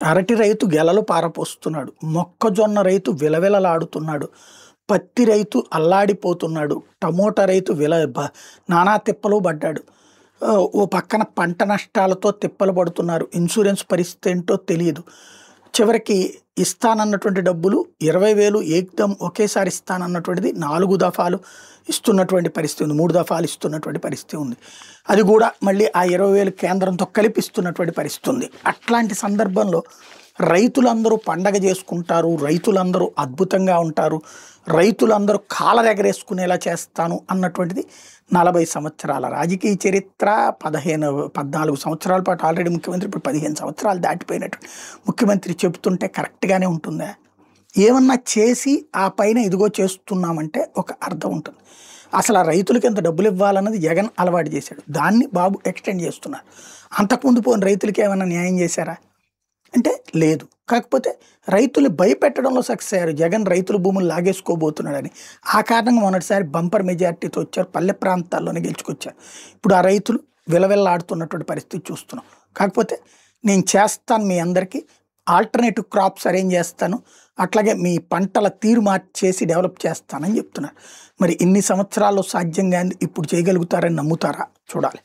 అరటి రైతు గెలలు పారపోస్తున్నాడు. మొక్కజొన్న రైతు విలవిలలాడుతున్నాడు. పత్తి రైతు అల్లాడిపోతున్నాడు. టమోటా రైతు నానా తిప్పలు పడ్డాడు. ఓ పక్కన పంట నష్టాలతో తిప్పలు పడుతున్నారు. ఇన్సూరెన్స్ పరిస్థితి ఏంటో తెలియదు. చివరికి ఇస్తానన్నటువంటి డబ్బులు 20,000 ఏకదం ఒకేసారి ఇస్తానన్నటువంటిది 4 దఫాలు ఇస్తున్నటువంటి పరిస్థితి ఉంది. 3 దఫాలు ఇస్తున్నటువంటి పరిస్థితి ఉంది. అది కూడా మళ్ళీ ఆ 20,000 కేంద్రంతో కలిపి ఇస్తున్నటువంటి పరిస్థితి ఉంది. అట్లాంటి సందర్భంలో రైతులందరూ పండగ చేసుకుంటారు, రైతులందరూ అద్భుతంగా ఉంటారు, రైతులందరూ కాలరెగరేసుకునేలా చేస్తాను అన్నటువంటిది 40 సంవత్సరాల రాజకీయ చరిత్ర. 14 సంవత్సరాల పాటు ఆల్రెడీ ముఖ్యమంత్రి, ఇప్పుడు 15 సంవత్సరాలు దాటిపోయినట్టు ముఖ్యమంత్రి చెబుతుంటే కరెక్ట్గానే ఉంటుందా? ఏమన్నా చేసి ఆ పైన ఇదిగో చేస్తున్నామంటే ఒక అర్థం ఉంటుంది. అసలు ఆ రైతులకి ఎంత డబ్బులు ఇవ్వాలన్నది జగన్ అలవాటు చేశాడు. దాన్ని బాబు ఎక్స్టెండ్ చేస్తున్నారు. అంతకుముందు పోయిన రైతులకి ఏమైనా న్యాయం చేశారా అంటే లేదు. కాకపోతే రైతులు భయపెట్టడంలో సక్సెస్ అయ్యారు. జగన్ రైతుల భూములు లాగేసుకోబోతున్నాడని. ఆ కారణంగా మొన్నటిసారి బంపర్ మెజార్టీతో వచ్చారు. పల్లె ప్రాంతాల్లోనే గెలుచుకొచ్చారు. ఇప్పుడు ఆ రైతులు విలవిల్లాడుతున్నటువంటి పరిస్థితి చూస్తున్నాం. కాకపోతే నేను చేస్తాను, మీ అందరికీ ఆల్టర్నేటివ్ క్రాప్స్ అరేంజ్ చేస్తాను, అట్లాగే మీ పంటల తీరు మార్చేసి డెవలప్ చేస్తానని చెప్తున్నారు. మరి ఇన్ని సంవత్సరాల్లో సాధ్యంగా ఇప్పుడు చేయగలుగుతారని నమ్ముతారా? చూడాలి.